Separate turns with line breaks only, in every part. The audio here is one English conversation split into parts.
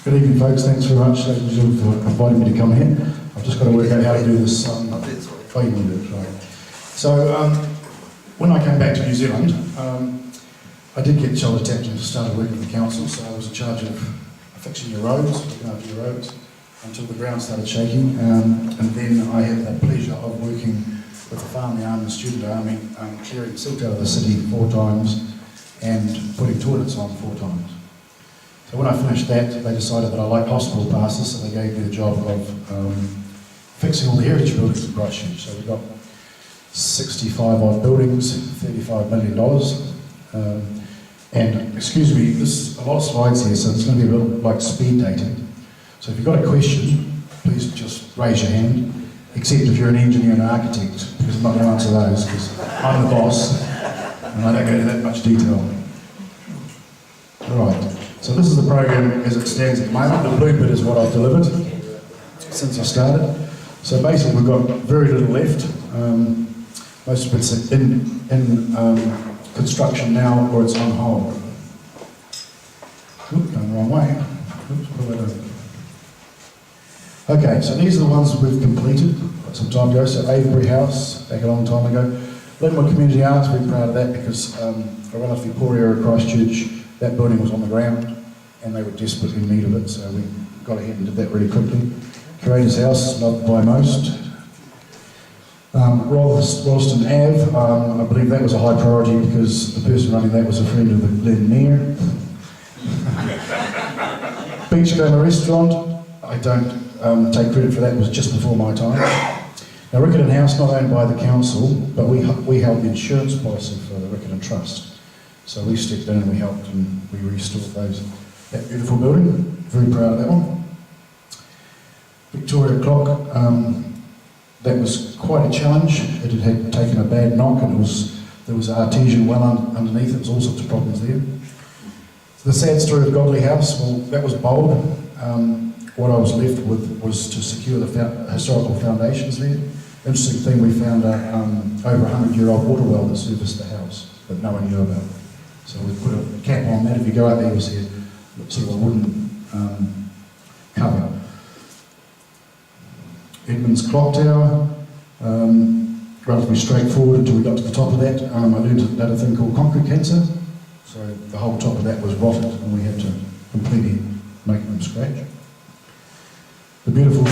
Good evening, folks. Thanks very much, ladies and gentlemen, for inviting me to come here. I've just got to work out how to do this. Right. So, when I came back to New Zealand, I did get shoulder tapped and started working for the council, so I was in charge of fixing your roads, looking after your roads, until the ground started shaking. And then I had the pleasure of working with the Family Army and Student Army, clearing silt out of the city 4 times and putting toilets on 4 times. So when I finished that, they decided that I liked hospital passes, so they gave me the job of fixing all the heritage buildings in Christchurch. So we've got 65 odd buildings, $35 million. And excuse me, there's a lot of slides here, so it's going to be a little like speed dating. So if you've got a question, please just raise your hand, except if you're an engineer and an architect, because I'm not going to answer those, because I'm the boss, and I don't go into that much detail. Right, so this is the program as it stands at the moment. The blue bit is what I've delivered since I started. So basically we've got very little left. Most of it's in construction now, or it's on hold. Oops, going the wrong way. Oops, pull that over. Okay, so these are the ones we've completed some time ago. So Avebury House, back a long time ago. Linwood Community Arts, very proud of that because a relatively poor area of Christchurch, that building was on the ground and they were desperately in need of it, so we got ahead and did that really quickly. Curator's House, loved by most. Rolleston Ave, I believe that was a high priority because the person running that was a friend of the Glen Near. Beachcomber Restaurant, I don't take credit for that, it was just before my time. Now Riccarton House, not owned by the council, but we held the insurance policy for the Riccarton Trust. So we stepped in and we helped and we restored that beautiful building. Very proud of that one. Victoria Clock, that was quite a challenge. It had taken a bad knock and there was an artesian well underneath it. There was all sorts of problems there. The sad story of Godley House, well, that was bold. What I was left with was to secure the historical foundations there. Interesting thing, we found over 100-year-old water well that serviced the house, but no one knew about it. So we put a cap on that. If you go out there, you'll see sort of a wooden cover. Edmund's Clock Tower, relatively straightforward until we got to the top of that. I learned about a thing called concrete cancer. So the whole top of that was rotted and we had to completely make it from scratch. The beautiful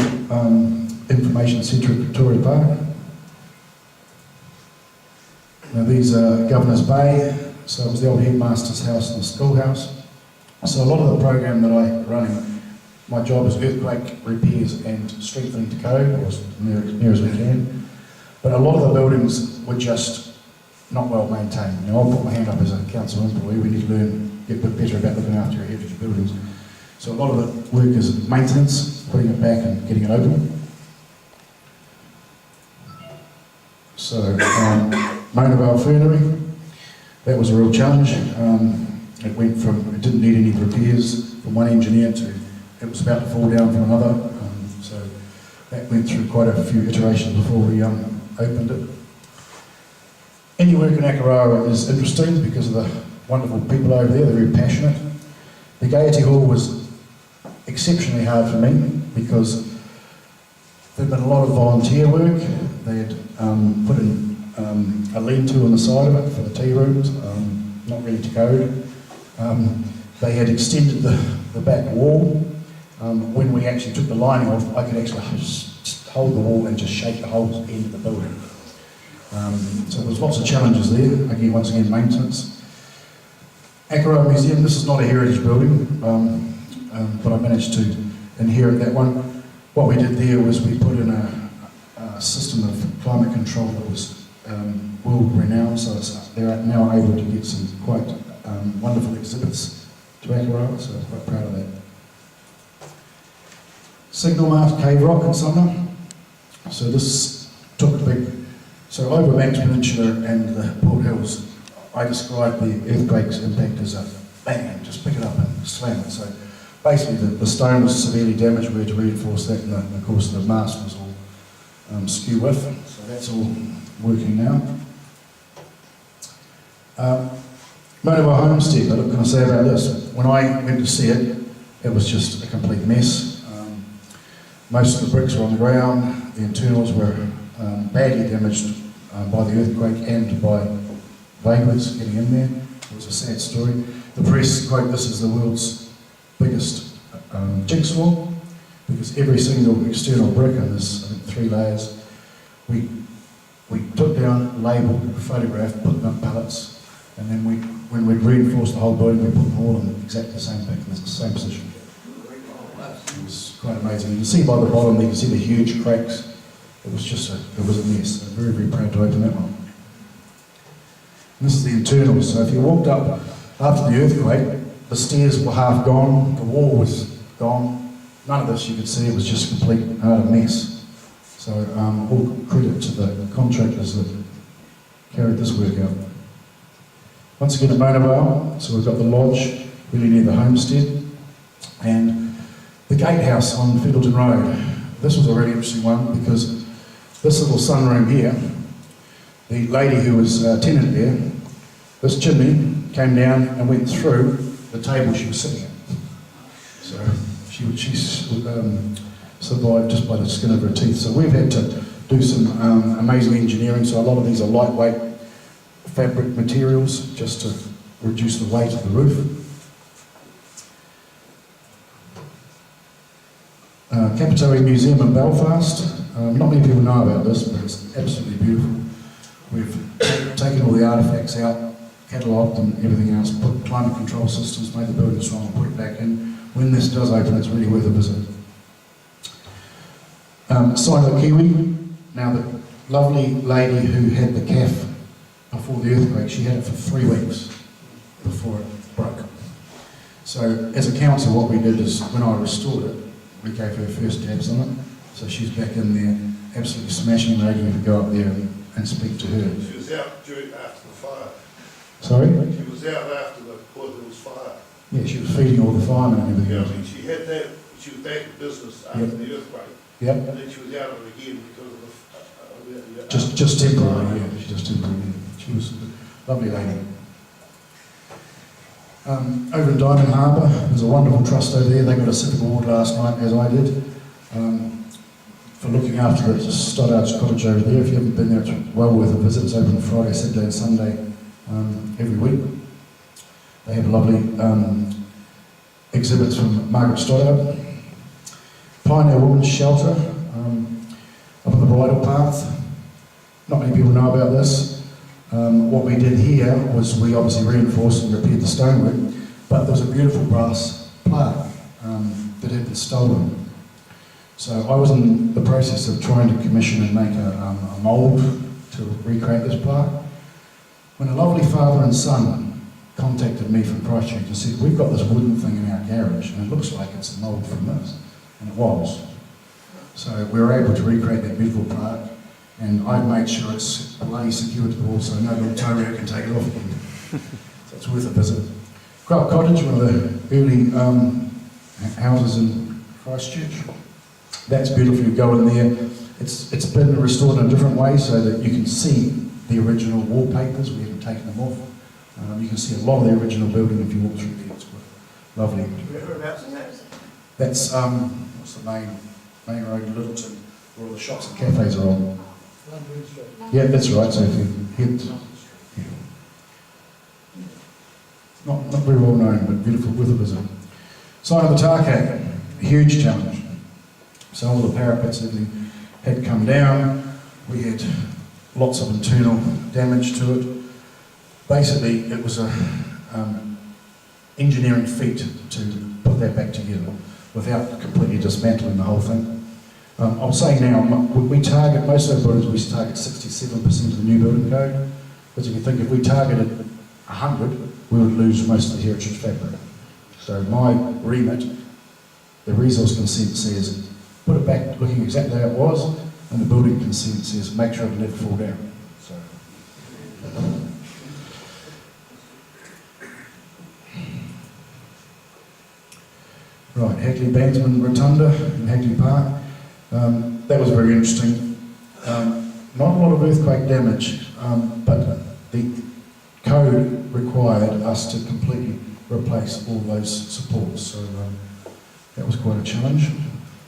information centre at Victoria Park. Now these are Governor's Bay, so it was the old headmaster's house and the schoolhouse. So a lot of the program that I run, my job is earthquake repairs and strengthening to code, or as near as we can. But a lot of the buildings were just not well maintained. Now I'll put my hand up as a council employee, we need to get a bit better about looking after your heritage buildings. So a lot of the work is maintenance, putting it back and getting it open. So, Mona Vale Fernery, that was a real challenge. It didn't need any repairs from one engineer to, it was about to fall down from another. So that went through quite a few iterations before we opened it. Any work in Akaroa is interesting because of the wonderful people over there, they're very passionate. The Gaiety Hall was exceptionally hard for me because there'd been a lot of volunteer work. They had put in a lean-to on the side of it for the tea rooms, not really to code. They had extended the back wall. When we actually took the lining off, I could actually just hold the wall and just shake the whole end of the building. So there was lots of challenges there. Again, once again, maintenance. Akaroa Museum, this is not a heritage building, but I managed to inherit that one. What we did there was we put in a system of climate control that was world renowned, so they're now able to get some quite wonderful exhibits to Akaroa, so I'm quite proud of that. Signal Mast Cave Rock in Sumner. So this took a big, so over Banks Peninsula and the Port Hills, I described the earthquake's impact as a bang, just pick it up and slam it. So basically the stone was severely damaged, we had to reinforce that, and of course the mast was all skew with, so that's all working now. Mona Vale Homestead, what can I say about this? When I went to see it, it was just a complete mess. Most of the bricks were on the ground, the internals were badly damaged by the earthquake and by vagrants getting in there. It was a sad story. The press quote this as the world's biggest jigsaw, because every single external brick, and there's I think 3 layers, we took down, labelled, photographed, put them on pallets, and then when we'd reinforced the whole building, we put them all in exactly the same thing, in the same position. It was quite amazing. You can see by the bottom, you can see the huge cracks. It was a mess. I'm very, very proud to open that one. And this is the internals. So if you walked up after the earthquake, the stairs were half gone, the wall was gone. None of this you could see, it was just a complete and utter mess. So all credit to the contractors that carried this work out. Once again at Monavale, so we've got the lodge really near the homestead, and the gatehouse on Fiddleton Road. This was a really interesting one because this little sunroom here, the lady who was tenant there, this chimney came down and went through the table she was sitting at. So she survived just by the skin of her teeth. So we've had to do some amazing engineering. So a lot of these are lightweight fabric materials just to reduce the weight of the roof. Capitary Museum in Belfast. Not many people know about this, but it's absolutely beautiful. We've taken all the artefacts out, catalogued and everything else, put climate control systems, made the building strong and put it back in. When this does open, it's really worth a visit. Silo Kiwi. Now the lovely lady who had the CAF before the earthquake, she had it for 3 weeks before it broke. So as a council, what we did is, when I restored it, we gave her first dabs on it. So she's back in there, absolutely smashing, ready to go up there and speak to her.
She was out after the fire.
Sorry?
She was out after the courthouse fire.
Yeah, she was feeding all the firemen and everything
Yeah,
else.
I mean, she had that, she was back in business after the earthquake.
Yep.
And then she was out of it again because of the...
Just temporarily, yeah, just temporarily. She was a lovely lady. Over in Diamond Harbour, there's a wonderful trust over there. They got a civic award last night, as I did, for looking after the Stoddard's Cottage over there. If you haven't been there, it's well worth a visit. It's open Friday, Saturday and Sunday every week. They have lovely exhibits from Margaret Stoddard. Pioneer Women's Shelter up on the Bridle Path. Not many people know about this. What we did here was we obviously reinforced and repaired the stonework, but there was a beautiful brass plaque that had been stolen. So I was in the process of trying to commission and make a mould to recreate this plaque, when a lovely father and son contacted me from Christchurch and said, we've got this wooden thing in our garage and it looks like it's a mould from this, and it was. So we were able to recreate that beautiful plaque, and I've made sure it's bloody secured to the wall so no little tow can take it off again. So it's worth a visit. Crop Cottage, one of the early houses in Christchurch. That's beautiful. You go in there. It's been restored in a different way so that you can see the original wallpapers. We haven't taken them off. You can see a lot of the original building if you walk through there. It's lovely.
Whereabouts is that?
That's what's the main road in Littleton, where all the shops and cafes are on. Yeah, that's right. So if you hit, yeah. Not very well known, but beautiful, worth a visit. Sign of the Tākei, huge challenge. So all the parapets and everything had come down. We had lots of internal damage to it. Basically, it was a engineering feat to put that back together without completely dismantling the whole thing. I'll say now, we target, most of our buildings, we target 67% of the new building code. But if you think if we targeted 100, we would lose most of the heritage fabric. So my remit, the resource consent says, put it back looking exactly how it was, and the building consent says, make sure it never fall down. So. Right, Hackley Bandsman Rotunda in Hackley Park. That was very interesting. Not a lot of earthquake damage, but the code required us to completely replace all those supports. So That was quite a challenge.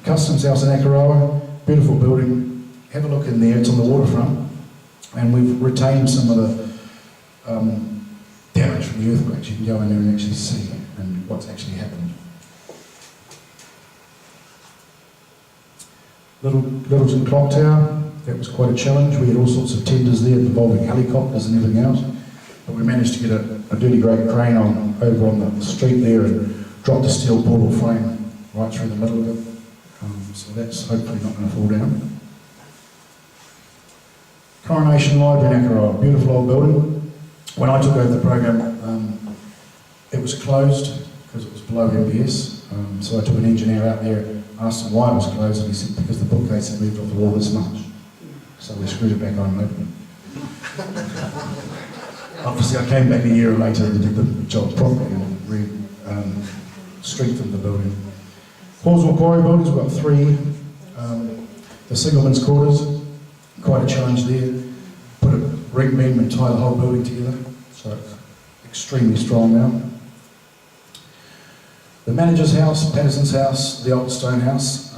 Customs House in Akaroa, beautiful building. Have a look in there, it's on the waterfront. And we've retained some of the damage from the earthquakes. You can go in there and actually see and what's actually happened. Littleton Clock Tower, that was quite a challenge. We had all sorts of tenders there involving helicopters and everything else. But we managed to get a dirty great crane over on the street there and drop the steel portal frame right through the middle of it. So that's hopefully not going to fall down. Coronation Library in Akaroa, beautiful old building. When I took over the program, it was closed because it was below MBS. So I took an engineer out there, asked him why it was closed, and he said because the bookcase had moved off the wall this much. So we screwed it back on and opened it. Obviously I came back a year later and did the job properly and strengthened the building. Horswell Quarry buildings, we've got 3. The Singleman's Quarters, quite a challenge there. Put a ring beam and tie the whole building together, so it's extremely strong now. The Manager's House, Patterson's House, the old stone house,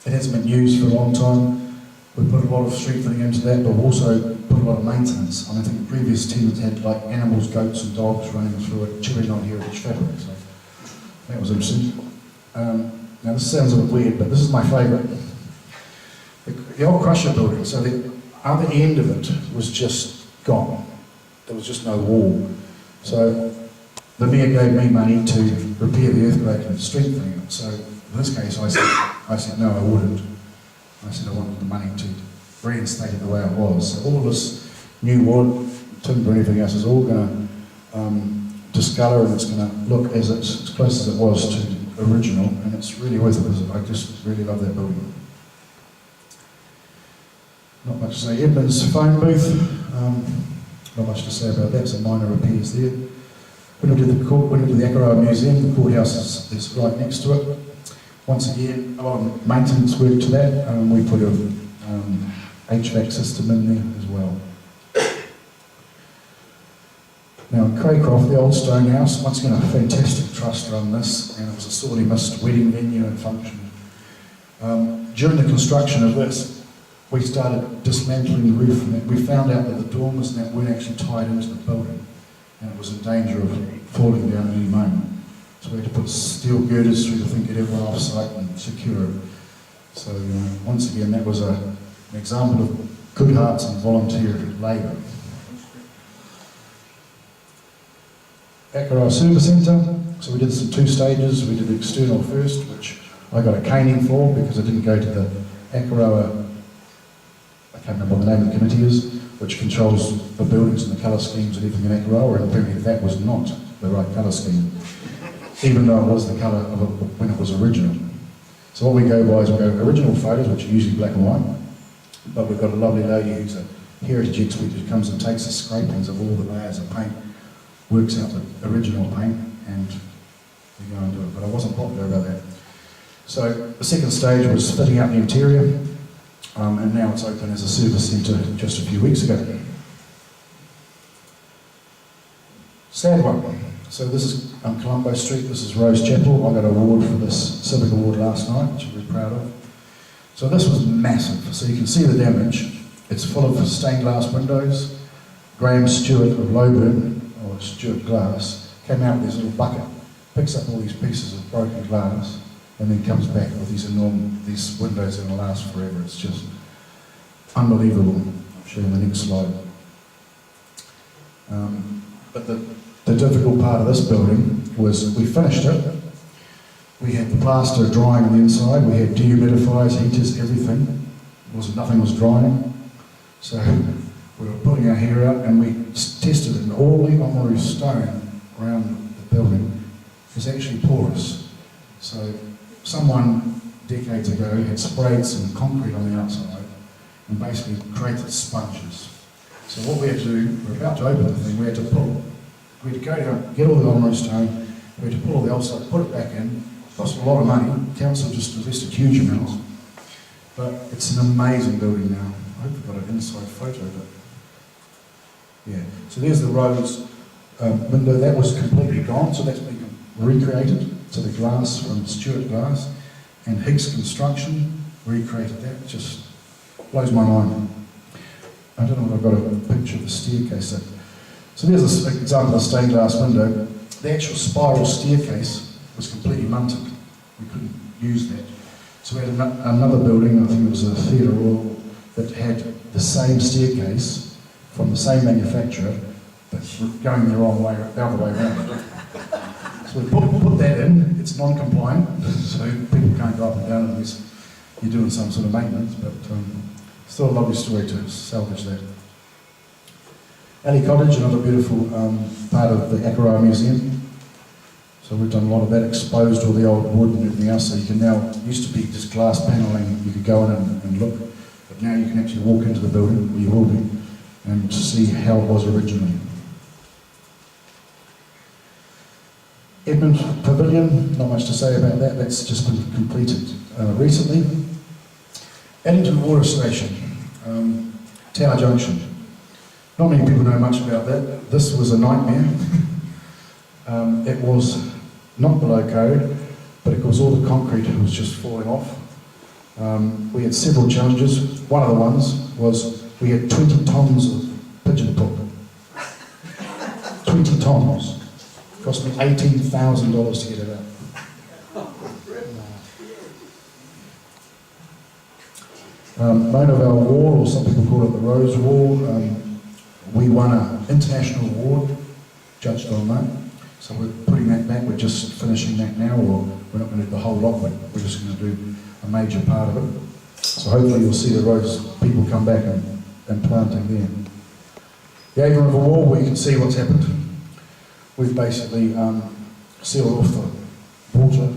it hasn't been used for a long time. We put a lot of strengthening into that, but we've also put a lot of maintenance. I think the previous tenants had like animals, goats and dogs running through it, chewing on heritage fabric, so that was interesting. Now this sounds a bit weird, but this is my favourite. The old Crusher building, so the other end of it was just gone. There was just no wall. So the mayor gave me money to repair the earthquake and strengthening it. So in this case I said no, I wouldn't. I said I wanted the money to reinstate it the way it was. So all of this new wood, timber and everything else is all going to discolour, and it's going to look as close as it was to original, and it's really worth it. I just really love that building. Not much to say. Edmund's phone booth, not much to say about that, some minor repairs there. When we did the Akaroa Museum, the courthouse is right next to it. Once again, a lot of maintenance work to that. We put a HVAC system in there as well. Now in Craycroft, the old stone house, once again a fantastic trust run this, and it was a sorely missed wedding venue and function. During the construction of this, we started dismantling the roof, and we found out that the dormers and that weren't actually tied into the building, and it was in danger of falling down at any moment. So we had to put steel girders through to think it ever off-site and secure it. So once again, that was an example of good hearts and volunteer labour. Akaroa Service Centre, so we did this in 2 stages. We did the external first, which I got a caning for because I didn't go to the Akaroa, I can't remember what the name of the committee is, which controls the buildings and the colour schemes and everything in Akaroa, and apparently that was not the right colour scheme, even though it was the colour of it when it was original. So what we go by is we go original photos, which are usually black and white, but we've got a lovely lady who's a heritage expert who comes and takes the scrapings of all the layers of paint, works out the original paint, and we go and do it. But I wasn't popular about that. So the second stage was fitting out the interior, and now it's open as a service centre just a few weeks ago. Sad one. So this is Colombo Street, this is Rose Chapel. I got an award for this Civic Award last night, which I'm very proud of. So this was massive. So you can see the damage. It's full of stained glass windows. Graham Stewart of Lowburn, or Stewart Glass, came out with his little bucket, picks up all these pieces of broken glass, and then comes back with these windows that will last forever. It's just unbelievable. I'll show you the next slide. But the difficult part of this building was we finished it. We had the plaster drying on the inside. We had dehumidifiers, heaters, everything. Nothing was drying. So we were putting our hair out, and we tested it, and all the on-roof stone around the building is actually porous. So someone decades ago had sprayed some concrete on the outside and basically created sponges. So what we had to do, we're about to open the thing, we had to go down, get all the on-roof stone, we had to pull all the outside, put it back in, cost a lot of money. The council just invested huge amounts, but it's an amazing building now. I hope we've got an inside photo of it. Yeah, so there's the Rose window. That was completely gone, so that's been recreated. to the glass from Stuart Glass, and Higgs Construction recreated that. It just blows my mind. I don't know if I've got a picture of the staircase there. So there's an example of a stained glass window. The actual spiral staircase was completely munted. We couldn't use that. So we had another building, I think it was a theatre royal, that had the same staircase from the same manufacturer, but going the wrong way, the other way around. So we put that in. It's non-compliant, so people can't go up and down unless you're doing some sort of maintenance, but still a lovely story to salvage that. Alley Cottage, another beautiful part of the Akarai Museum. So we've done a lot of that, exposed all the old wood and everything else, so you can now, it used to be just glass panelling, you could go in and look, but now you can actually walk into the building, where you will be, and see how it was originally. Edmund Pavilion, not much to say about that, that's just been completed recently. Addington Water Station, Tower Junction. Not many people know much about that. This was a nightmare. It was not below code, but of course all the concrete was just falling off. We had several challenges. One of the ones was we had 20 tons of pigeon poop. 20 tons. Cost me $18,000 to get it out. Monavale Wall, or some people call it the Rose Wall, we won an international award, judged on that. So we're putting that back, we're just finishing that now, or we're not going to do the whole lot, but we're just going to do a major part of it. So hopefully you'll see the rose people come back and planting there. The Avon River Wall, where you can see what's happened. We've basically sealed off the water,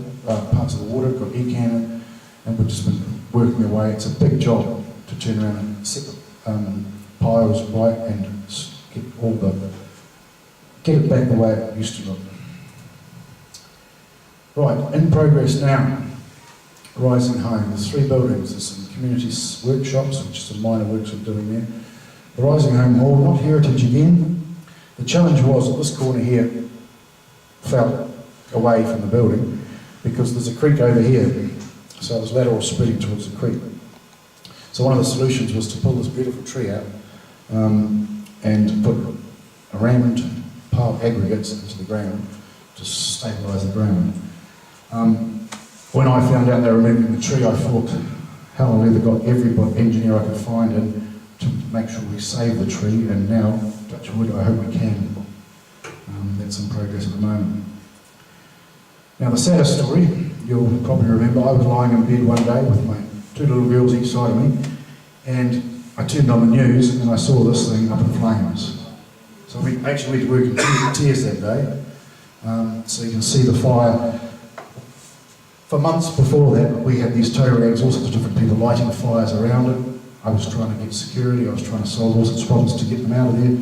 parts of the water, got e-cannon, and we've just been working away. It's a big job to turn around and set the piles right and get it back the way it used to look. Right, in progress now. Rising Home. There's 3 buildings. There's some community workshops, which is some minor works we're doing there. The Rising Home Hall, not heritage again. The challenge was that this corner here fell away from the building because there's a creek over here, so there's lateral spreading towards the creek. So one of the solutions was to pull this beautiful tree out and put a rammed pile of aggregates into the ground to stabilise the ground. When I found out they were removing the tree, I thought, hell, I've either got every engineer I could find in to make sure we save the tree, and now, touch wood, I hope we can. That's in progress at the moment. Now the saddest story, you'll probably remember, I was lying in bed one day with my 2 little girls each side of me, and I turned on the news and I saw this thing up in flames. So we actually went to work in tears that day. So you can see the fire. For months before that, we had these tow rags, all sorts of different people lighting fires around it. I was trying to get security, I was trying to solve all sorts of problems to get them out of there.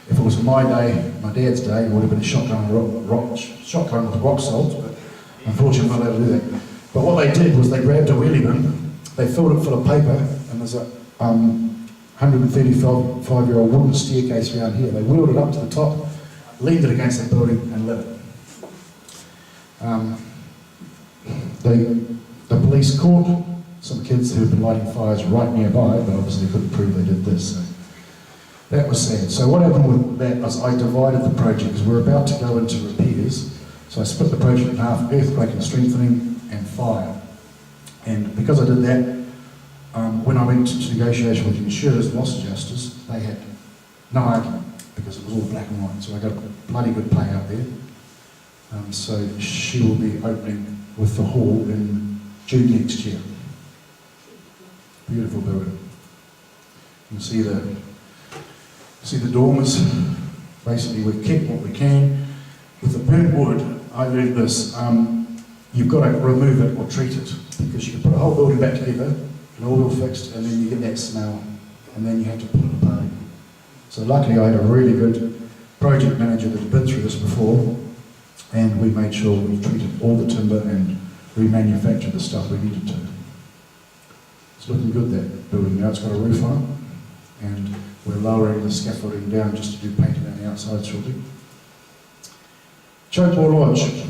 If it was my day, my dad's day, it would have been a shotgun with rock salt, but unfortunately I'm not allowed to do that. But what they did was they grabbed a wheelie bin, they filled it full of paper, and there's a 135-year-old wooden staircase around here. They wheeled it up to the top, leaned it against the building and lit it. The police caught some kids who had been lighting fires right nearby, but obviously couldn't prove they did this. So that was sad. So what happened with that was I divided the project because we're about to go into repairs. So I split the project in half: earthquake and strengthening and fire. And because I did that, when I went to negotiation with the insurers and loss adjusters, they had no argument because it was all black and white. So I got a bloody good play out there. So she will be opening with the hall in June next year. Beautiful building. You can see the dormers. Basically, we've kept what we can. With the burnt wood, I learned this. You've got to remove it or treat it because you can put a whole building back together and all fixed, and then you get that smell, and then you have to pull it apart. So luckily, I had a really good project manager that had been through this before, and we made sure we treated all the timber and remanufactured the stuff we needed to. It's looking good, that building now. It's got a roof on it, and we're lowering the scaffolding down just to do painting on the outside shortly. Chokebore Lodge.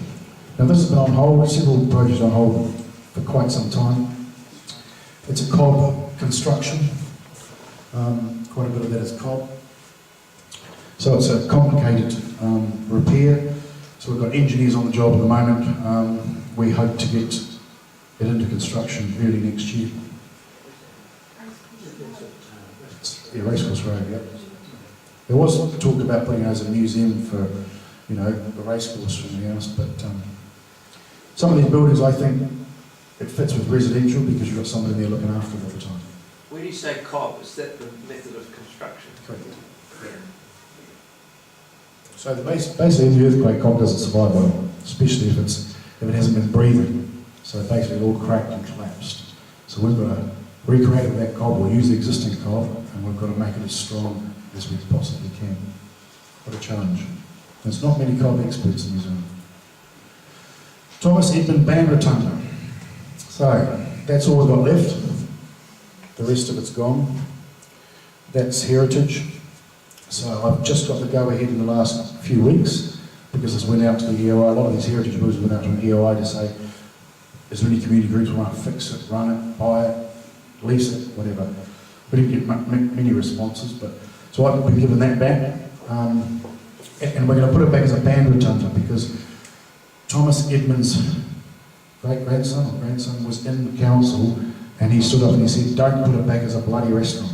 Now this has been on hold, several projects on hold for quite some time. It's a cob construction, quite a bit of that is cob. So it's a complicated repair. So we've got engineers on the job at the moment. We hope to get it into construction early next year. Yeah, Racecourse Road, yeah. There was talk about putting it as a museum for, you know, the racecourse and everything else, but some of these buildings, I think, it fits with residential because you've got somebody there looking after it all the time.
When you say cob, is that the method of construction?
Correct. So basically the earthquake cob doesn't survive well, especially if it hasn't been breathing. So basically it all cracked and collapsed. So we've got to recreate that cob or use the existing cob, and we've got to make it as strong as we possibly can. What a challenge. There's not many cob experts in New Zealand. Thomas Edmund Band Rotunda. So that's all we've got left. The rest of it's gone. That's heritage. So I've just got the go-ahead in the last few weeks because this went out to the EOI. A lot of these heritage buildings went out to an EOI to say, is there any community groups who want to fix it, run it, buy it, lease it, whatever. We didn't get many responses, but so I've been given that back. And we're going to put it back as a band rotunda because Thomas Edmund's great-grandson was in the council and he stood up and he said, don't put it back as a bloody restaurant.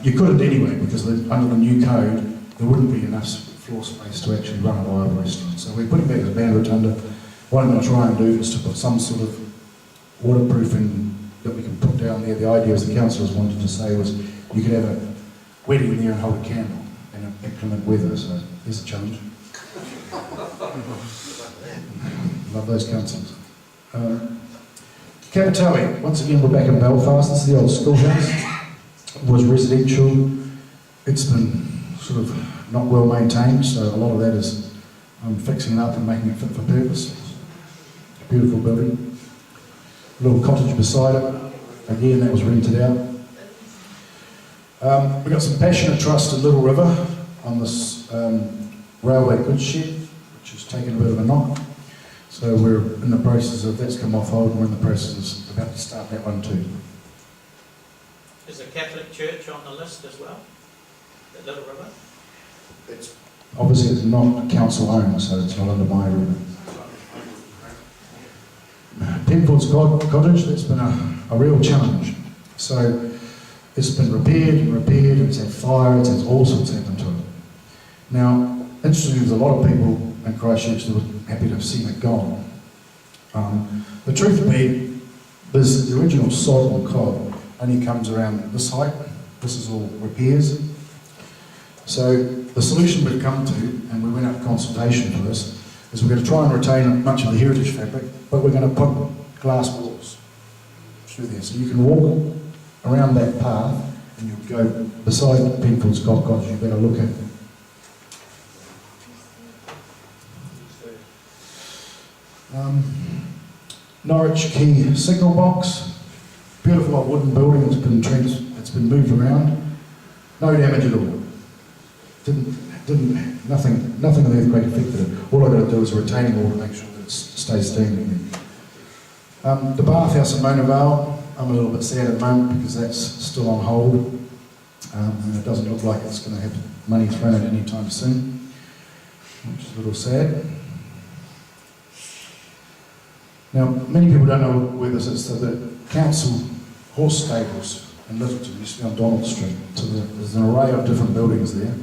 You couldn't anyway, because under the new code, there wouldn't be enough floor space to actually run a viable restaurant. So we're putting back as a band rotunda. What I'm going to try and do is to put some sort of waterproofing that we can put down there. The idea, as the councillors wanted to say, was you could have a wedding there and hold a candle in inclement weather. So there's a challenge. Love those councillors. Kapatawi, once again we're back in Belfast. This is the old schoolhouse. It was residential. It's been sort of not well maintained, so a lot of that is fixing it up and making it fit for purpose. Beautiful building. A little cottage beside it. Again, that was rented out. We've got some passionate trust in Little River on this railway goods shed, which has taken a bit of a knock. So we're in the process of, that's come off hold, and we're in the process of about to start that one too.
Is the Catholic Church on the list as well? At Little River?
It's obviously it's not council owned, so it's not under my remit. Penfield's Cottage, that's been a real challenge. So it's been repaired, it's had fire, it's had all sorts happen to it. Now, interestingly, there's a lot of people in Christchurch that were happy to have seen it gone. The truth be, there's the original sod or cob only comes around this height. This is all repairs. So the solution we've come to, and we went out consultation for this, is we're going to try and retain much of the heritage fabric, but we're going to put glass walls through there. So you can walk around that path and you'll go beside Penfield's Cottage. You better look at it. Norwich Quay signal box. Beautiful old wooden building. It's been moved around. No damage at all. Nothing of the earthquake affected it. All I got to do is a retaining wall to make sure that it stays standing. The bathhouse in Mona Vale, I'm a little bit sad at the moment because that's still on hold. And it doesn't look like it's going to have money thrown at any time soon, which is a little sad. Now, many people don't know where this is. So the council horse stables in Littleton used to be on Donald Street. So there's an array of different buildings there.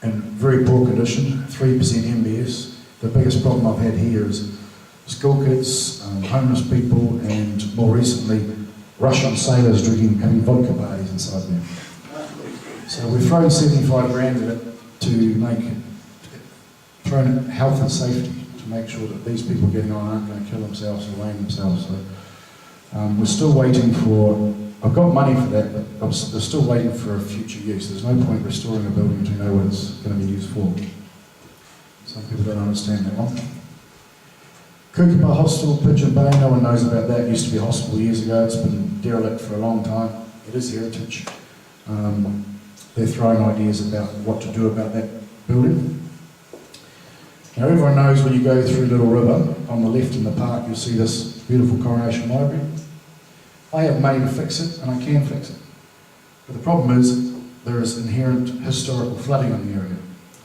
In very poor condition, 3% MBS. The biggest problem I've had here is school kids, homeless people, and more recently, Russian sailors having vodka parties inside there. So we've thrown 75 grand at it to thrown in health and safety to make sure that these people getting on aren't going to kill themselves or lame themselves. So we're still waiting for. I've got money for that, but they're still waiting for a future use. There's no point restoring a building until you know what it's going to be used for. Some people don't understand that one. Kookaburra Hostel, Pigeon Bay, no one knows about that. It used to be a hospital years ago. It's been derelict for a long time. It is heritage. They're throwing ideas about what to do about that building. Now everyone knows when you go through Little River, on the left in the park, you'll see this beautiful Coronation Library. I have money to fix it, and I can fix it. But the problem is, there is inherent historical flooding in the area.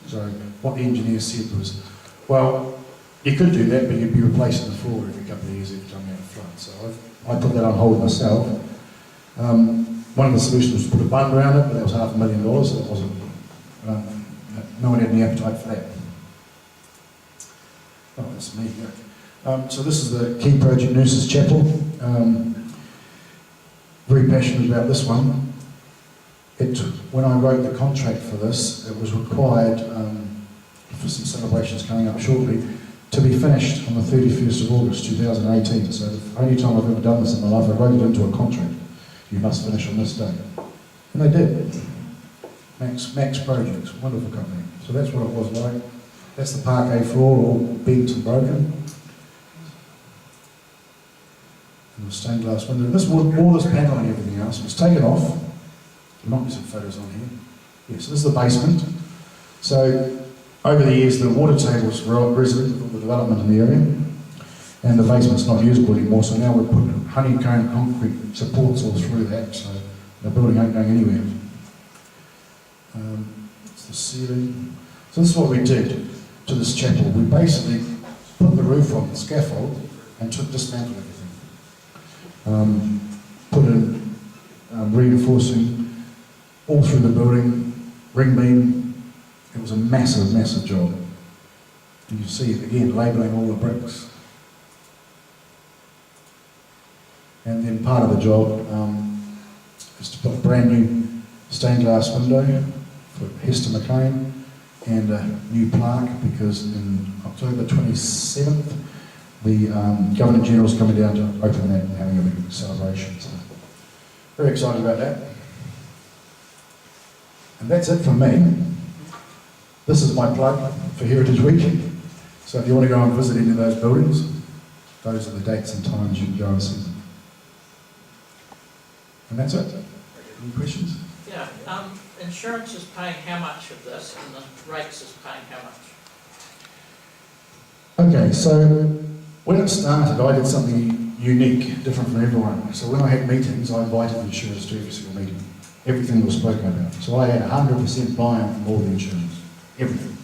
So what the engineer said was, well, you could do that, but you'd be replacing the floor every couple of years every time you have a flood. So I put that on hold myself. One of the solutions was to put a bund around it, but that was $500,000, so it wasn't, no one had any appetite for that. Oh, that's me, yeah. So this is the key project, Nurses Chapel. Very passionate about this one. When I wrote the contract for this, it was required, for some celebrations coming up shortly, to be finished on the 31st of August 2018. So the only time I've ever done this in my life, I wrote it into a contract. You must finish on this day. And they did. Max Projects, wonderful company. So that's what it was like. That's the parquet floor, all bent and broken. And the stained glass window. This wood, all this panel and everything else was taken off. There might be some photos on here. Yeah, so this is the basement. So over the years, the water tables were resident of the development in the area, and the basement's not usable anymore. So now we're putting honeycomb concrete supports all through that, so the building ain't going anywhere. It's the ceiling. So this is what we did to this chapel. We basically put the roof on the scaffold and dismantled everything. Put in reinforcing all through the building, ring beam. It was a massive, massive job. And you see it again, labelling all the bricks. And then part of the job is to put a brand new stained glass window for Hester McLean and a new plaque, because in October 27th, the Governor General's coming down to open that and having a big celebration. So very excited about that. And that's it from me. This is my plug for Heritage Week. So if you want to go and visit any of those buildings, those are the dates and times you can go and see them. And that's it. Any questions?
Yeah, insurance is paying how much of this, and the rates is paying how much?
Okay, so when it started, I did something unique, different from everyone. So when I had meetings, I invited insurers to every single meeting. Everything was spoken about. So I had 100% buy-in from all the insurers. Everything.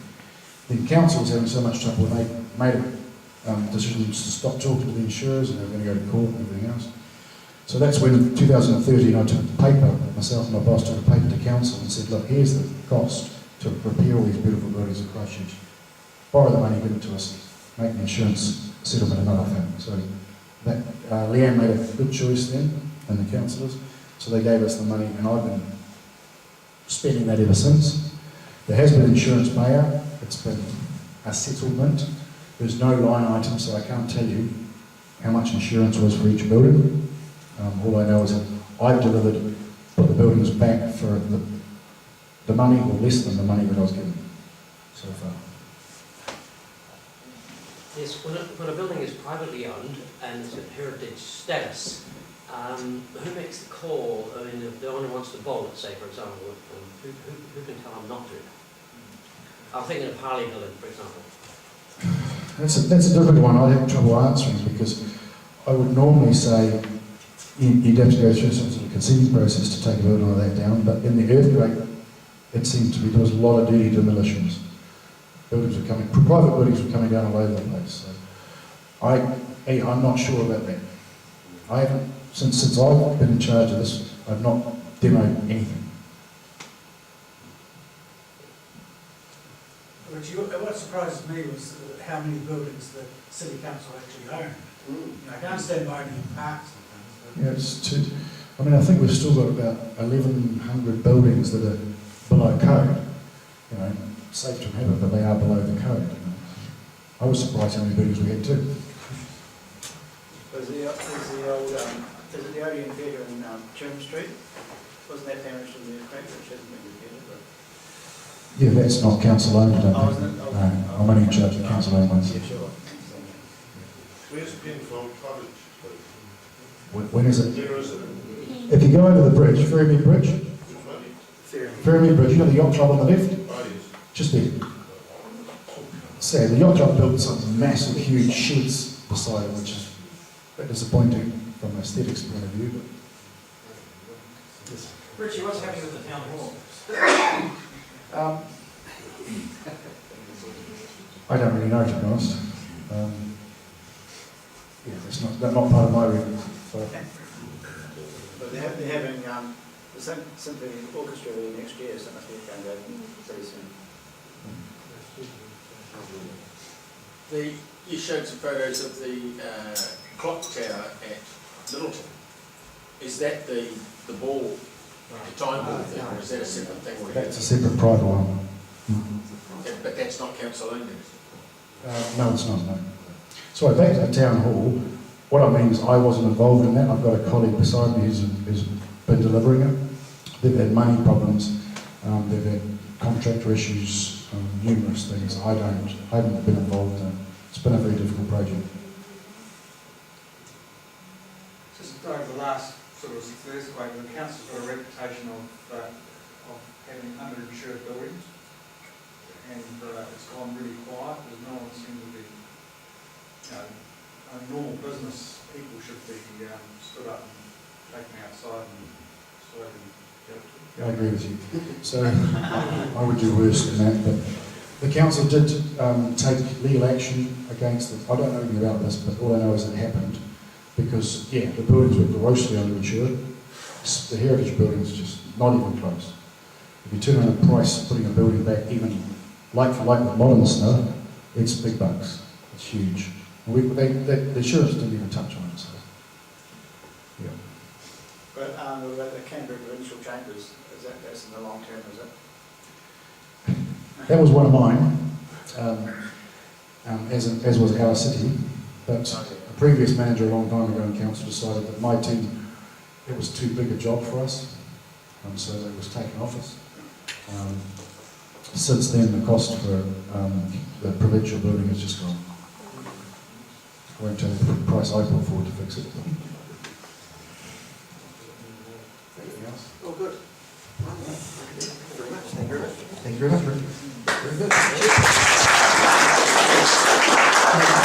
The council was having so much trouble, they made decisions to stop talking to the insurers, and they were going to go to court and everything else. So that's when, in 2013, I took the paper, myself and my boss took the paper to council and said, look, here's the cost to repair all these beautiful buildings at Christchurch. Borrow the money, give it to us, make the insurance settlement another thing. So that Leanne made a good choice then, and the councillors. So they gave us the money, and I've been spending that ever since. There has been insurance payout. It's been a settlement. There's no line item, so I can't tell you how much insurance was for each building. All I know is that I've delivered, put the buildings back for the money, or less than the money that I was given so far.
Yes, when a building is privately owned and it's at heritage status, who makes the call? I mean, if the owner wants to bowl it, say, for example, who can tell them not to? I'm thinking of Harley Building, for example.
That's a difficult one. I'd have trouble answering, because I would normally say you'd have to go through some sort of consenting process to take a building like that down, but in the earthquake, it seemed to be there was a lot of dirty demolitions. Buildings were coming, private buildings were coming down all over the place. So I'm not sure about that. I haven't, since I've been in charge of this, I've not demoed anything.
Ritchie, what surprises me was how many buildings the city council actually owned. I can understand owning parks and things,
Yeah, it's too. I mean, I think we've still got about 1,100 buildings that are below code. You know, safe to inhabit, but they are below the code. You know. I was surprised how many buildings we had too.
Was the old, is it the Odeon Theatre in Cherm Street? Wasn't that damaged in the earthquake, which hasn't been repaired, but...
Yeah, that's not council owned, I don't
Oh,
think.
isn't it? Oh,
No, I'm only in charge of council owned ones.
Yeah, sure.
Where's Penfold Cottage, please?
When is it?
Where is it?
If you go over the bridge, Ferrymead Bridge,
Which one?
Ferrymead Bridge, you know the yacht club on the left?
Oh, yes.
Just there. sad. The yacht club built some massive, huge sheds beside it, which is a bit disappointing from an aesthetics point of view.
Richie, what's happening with the town hall?
I don't really know, to be honest. Yeah, they're not part of my remit. So.
But they're having, the Symphony Orchestra next year, so it must be going to open pretty soon.
You showed some photos of the clock tower at Littleton. Is that the ball, the time ball thing, or is that a separate thing?
That's a separate private one.
But that's not council owned, is it?
No, it's not, no. So back to the town hall, what I mean is I wasn't involved in that. I've got a colleague beside me who's been delivering it. They've had money problems, they've had contractor issues, numerous things. I haven't been involved in it. It's been a very difficult project.
Just over the last sort of 6 years, the council's got a reputation of having underinsured buildings, and it's gone really quiet. There's no one seems to be, normal business people should be stood up and taken outside and slowly dealt with.
I agree with you. So I would do worse than that, but the council did take legal action against it. I don't know anything about this, but all I know is it happened because, yeah, the buildings were grossly underinsured. The heritage buildings just not even close. If you turn around the price putting a building back even like for like with modern stuff, it's big bucks. It's huge. And the insurance didn't even touch on it, so, yeah.
But what about the Canterbury Provincial Chambers, that's in the long term, is it?
That was one of mine, as was our city, but a previous manager a long time ago in council decided that my team, it was too big a job for us, so it was taken off us. Since then, the cost for the provincial building has just gone. I won't tell you the price I put forward to fix it. Anything else?
Oh, good.
Thank you very much, Rick. Very good.